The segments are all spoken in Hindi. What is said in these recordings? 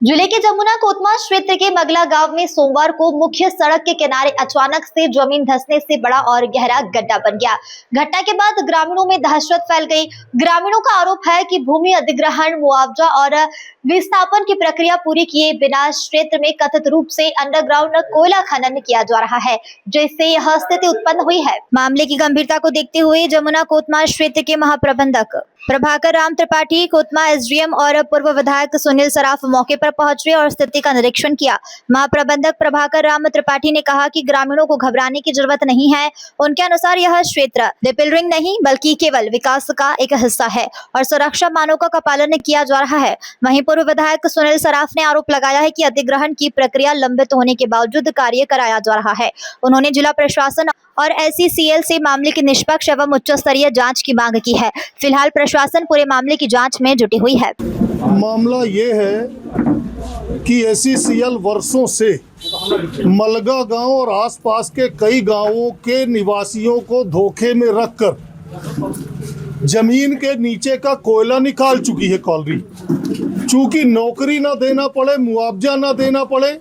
जिले के जमुना कोतमा क्षेत्र के मगला गांव में सोमवार को मुख्य सड़क के किनारे अचानक से जमीन धंसने से बड़ा और गहरा गड्ढा बन गया। घटना के बाद ग्रामीणों में दहशत फैल गई। ग्रामीणों का आरोप है कि भूमि अधिग्रहण, मुआवजा और विस्थापन की प्रक्रिया पूरी किए बिना क्षेत्र में कथित रूप से अंडरग्राउंड कोयला खनन किया जा रहा है, जिससे यह स्थिति उत्पन्न हुई है। मामले की गंभीरता को देखते हुए जमुना कोतमा क्षेत्र के महाप्रबंधक प्रभाकर राम त्रिपाठी, कोतमा एसडीएम और पूर्व विधायक सुनील सराफ मौके पर पहुंचे और स्थिति का निरीक्षण किया। महाप्रबंधक प्रभाकर राम त्रिपाठी ने कहा कि ग्रामीणों को घबराने की जरूरत नहीं है। उनके अनुसार यह क्षेत्र डिपिलरिंग नहीं बल्कि केवल विकास का एक हिस्सा है और सुरक्षा मानकों का पालन किया जा रहा है। वहीं पूर्व विधायक सुनील सराफ ने आरोप लगाया है कि अधिग्रहण की प्रक्रिया लंबित होने के बावजूद कार्य कराया जा रहा है। उन्होंने जिला प्रशासन और SECL से मामले की निष्पक्ष एवं उच्च स्तरीय जांच की मांग की है। फिलहाल प्रशासन पूरे मामले की जांच में जुटी हुई है। मामला ये है कि SECL वर्षों से मलगा गांव और आसपास के कई गांवों के निवासियों को धोखे में रखकर जमीन के नीचे का कोयला निकाल चुकी है कॉलरी। चूंकि नौकरी ना देना पड़े, मुआवजा ना देना पड़े,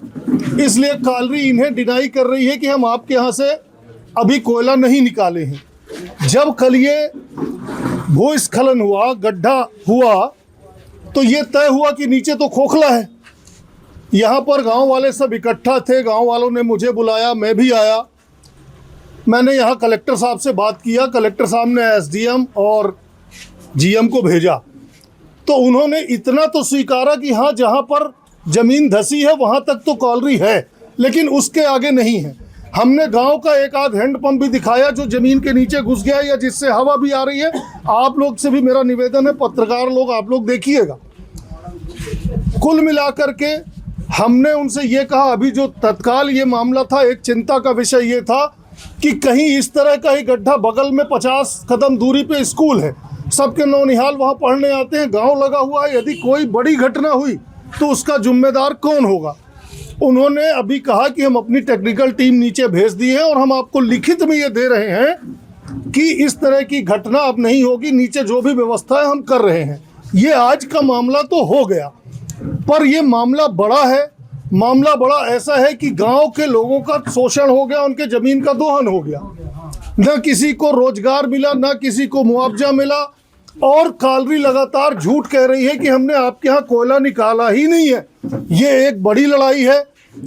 इसलिए कॉलरी इन्हें डिनाई कर रही है कि हम आपके यहाँ से अभी कोयला नहीं निकाले हैं। जब कल ये भूस्खलन हुआ, गड्ढा हुआ, तो ये तय हुआ कि नीचे तो खोखला है। यहाँ पर गांव वाले सब इकट्ठा थे। गांव वालों ने मुझे बुलाया, मैं भी आया। मैंने यहाँ कलेक्टर साहब से बात किया। कलेक्टर साहब ने SDM और GM को भेजा, तो उन्होंने इतना तो स्वीकारा कि हाँ, जहाँ पर ज़मीन धसी है वहाँ तक तो कॉलरी है, लेकिन उसके आगे नहीं है। हमने गांव का एक आध हैंडपंप भी दिखाया जो जमीन के नीचे घुस गया या जिससे हवा भी आ रही है। आप लोग से भी मेरा निवेदन है, पत्रकार लोग, आप लोग देखिएगा। कुल मिलाकर के हमने उनसे ये कहा, अभी जो तत्काल ये मामला था, एक चिंता का विषय ये था कि कहीं इस तरह का ही गड्ढा, बगल में 50 कदम दूरी पे स्कूल है, सबके नौनिहाल वहाँ पढ़ने आते हैं, गाँव लगा हुआ है, यदि कोई बड़ी घटना हुई तो उसका जिम्मेदार कौन होगा। उन्होंने अभी कहा कि हम अपनी टेक्निकल टीम नीचे भेज दी है और हम आपको लिखित में ये दे रहे हैं कि इस तरह की घटना अब नहीं होगी। नीचे जो भी व्यवस्था है हम कर रहे हैं। ये आज का मामला तो हो गया, पर ये मामला बड़ा है। मामला बड़ा ऐसा है कि गांव के लोगों का शोषण हो गया, उनके ज़मीन का दोहन हो गया। न किसी को रोजगार मिला, न किसी को मुआवजा मिला, और कॉलरी लगातार झूठ कह रही है कि हमने आपके यहाँ कोयला निकाला ही नहीं है। ये एक बड़ी लड़ाई है।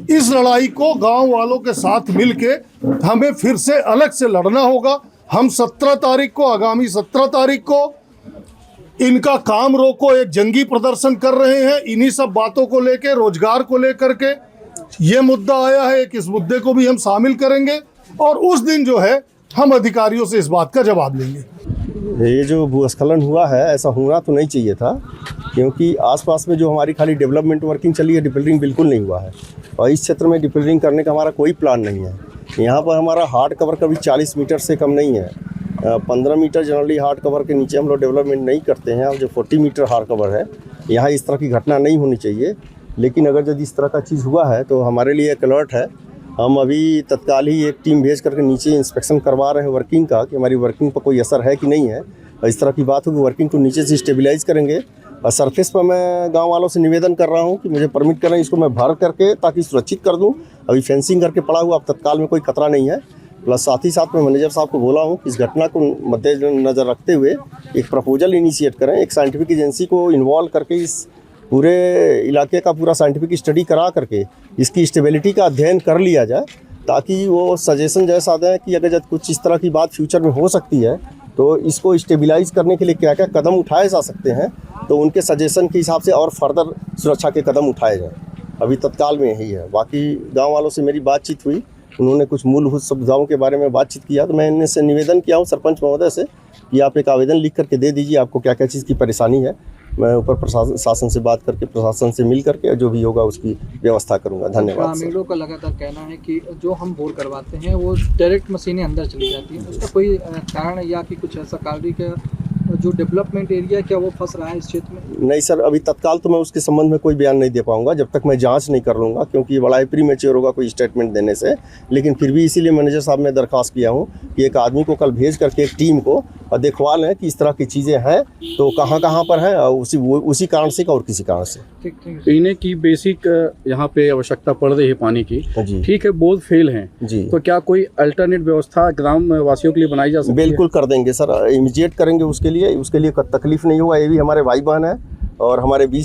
इस लड़ाई को गांव वालों के साथ मिलके हमें फिर से अलग से लड़ना होगा। हम 17 तारीख को, आगामी 17 तारीख को इनका काम रोको एक जंगी प्रदर्शन कर रहे हैं। इन्हीं सब बातों को लेके, रोजगार को लेकर के ये मुद्दा आया है कि इस मुद्दे को भी हम शामिल करेंगे और उस दिन जो है हम अधिकारियों से इस बात का जवाब लेंगे। ये जो भूस्खलन हुआ है, ऐसा होना तो नहीं चाहिए था, क्योंकि आसपास में जो हमारी खाली डेवलपमेंट वर्किंग चली है, डिपिलरिंग बिल्कुल नहीं हुआ है। और इस क्षेत्र में डिपिलरिंग करने का हमारा कोई प्लान नहीं है। यहाँ पर हमारा हार्ड कवर कभी 40 मीटर से कम नहीं है। 15 मीटर जनरली हार्ड कवर के नीचे हम लोग डेवलपमेंट नहीं करते हैं। और जो 40 मीटर हार्ड कवर है, यहाँ इस तरह की घटना नहीं होनी चाहिए। लेकिन अगर यदि इस तरह का चीज़ हुआ है तो हमारे लिए एक अलर्ट है। हम अभी तत्काल ही एक टीम भेज करके नीचे इंस्पेक्शन करवा रहे हैं वर्किंग का, कि हमारी वर्किंग पर कोई असर है कि नहीं है। और इस तरह की बात होगी, वर्किंग को नीचे से स्टेबलाइज करेंगे। और सरफेस पर मैं गांव वालों से निवेदन कर रहा हूं कि मुझे परमिट करें, इसको मैं भर करके ताकि सुरक्षित कर दूं। अभी फेंसिंग करके पड़ा हुआ, अब तत्काल में कोई खतरा नहीं है। प्लस साथ ही साथ मैं मैनेजर साहब को बोला हूँ कि इस घटना को मद्देनज़र रखते हुए एक प्रपोजल इनिशिएट करें, एक साइंटिफिक एजेंसी को इन्वॉल्व करके इस पूरे इलाके का पूरा साइंटिफिक स्टडी करा करके इसकी स्टेबिलिटी का अध्ययन कर लिया जाए, ताकि वो सजेशन जैसा दें कि अगर जब कुछ इस तरह की बात फ्यूचर में हो सकती है तो इसको स्टेबलाइज करने के लिए क्या क्या कदम उठाए जा सकते हैं, तो उनके सजेशन के हिसाब से और फर्दर सुरक्षा के कदम उठाए जाएँ। अभी तत्काल में यही है। बाकी गांव वालों से मेरी बातचीत हुई, उन्होंने कुछ मूलभूत सुविधाओं के बारे में बातचीत किया, तो मैं इनसे निवेदन किया हूँ सरपंच महोदय से कि आप एक आवेदन लिख करके दे दीजिए, आपको क्या क्या चीज़ की परेशानी है। मैं ऊपर प्रशासन से बात करके, प्रशासन से मिल करके जो भी होगा उसकी व्यवस्था करूंगा। धन्यवाद। ग्रामीणों का लगातार कहना है कि जो हम बोर करवाते हैं वो डायरेक्ट मशीनें अंदर चली जाती हैं, उसका कोई कारण या कि कुछ ऐसा कॉलरी का जो डेवलपमेंट एरिया है क्या वो फंस रहा है इस क्षेत्र में? नहीं सर, अभी तत्काल तो मैं उसके संबंध में कोई बयान नहीं दे पाऊंगा जब तक मैं जांच नहीं कर लूँगा, क्योंकि ये बड़ा ही प्रीमेच्योर होगा कोई स्टेटमेंट देने से। लेकिन फिर भी इसीलिए मैनेजर साहब ने दरख्वास्त किया हूँ कि एक आदमी को कल भेज करके एक टीम को देखवा लें कि इस तरह की चीज़ें हैं तो कहाँ पर हैं, और उसी कारण से और किसी कारण से। ठीक ठीक। पीने की बेसिक यहाँ पे आवश्यकता पड़ रही है पानी की, जी ठीक है, बोर फेल हैं, जी, तो क्या कोई अल्टरनेट व्यवस्था ग्राम वासियों के लिए बनाई जा सकती है? बिल्कुल कर देंगे सर, इमीडिएट करेंगे उसके लिए कोई तकलीफ नहीं होगा। ये भी हमारे भाई बहन हैं और हमारे बीच